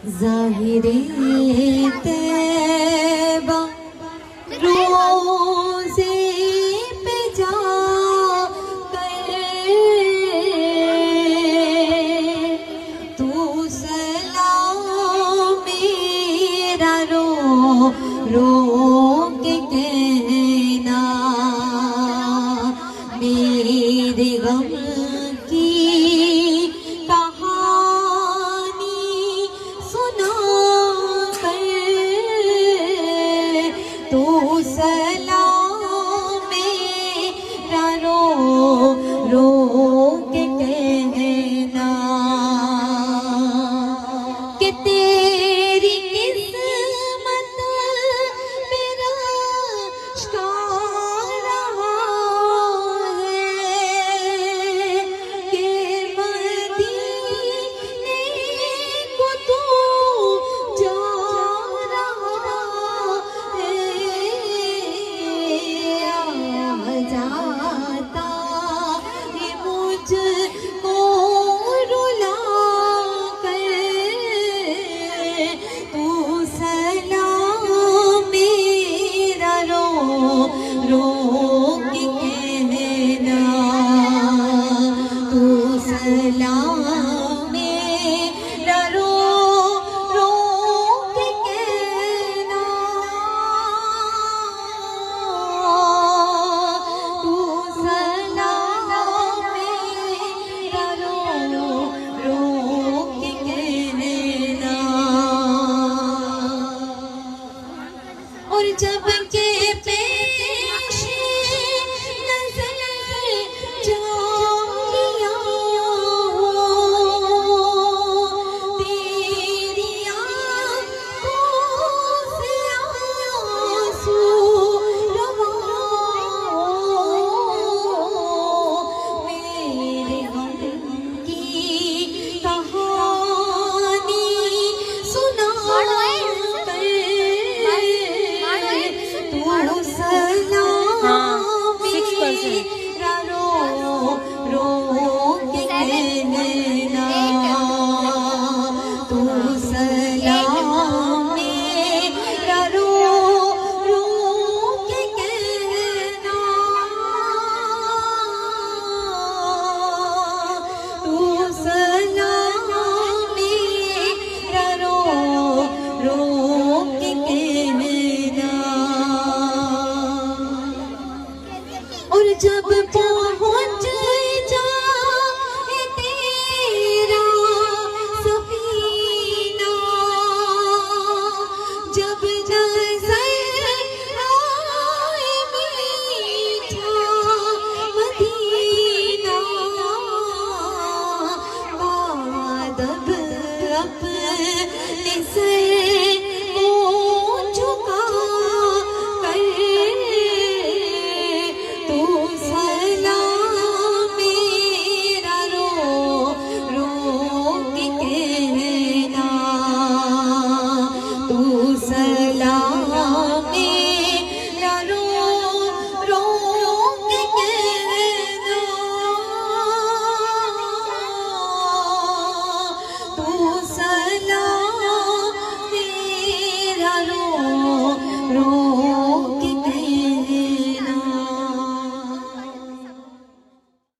ज़ाहिरे तैबा रोज़े पे जा कर तू सलाम मेरा रो रो के कहना मेरे गम की तू सलाम मेरा रो रो के कहना कि तेरी किस्मत मेरा रहा है कि मदीने को तू जा जाता है मुझको रुला कर तू सलाम मेरा रो रो के कहना तू सलाम मेरा रो रो के कहना और जब के पेश नजर जानिया तेरी आँखों से आंसू रवा मेरे गम की कहानी सुना रो के कहना तू सलाम मेरा रो रो के कहना तू सलाम मेरा रो रो के कहना और जब पहुँच जाए तेरा सफीना जब नज़र आए मीठा मदीना बादब अपने से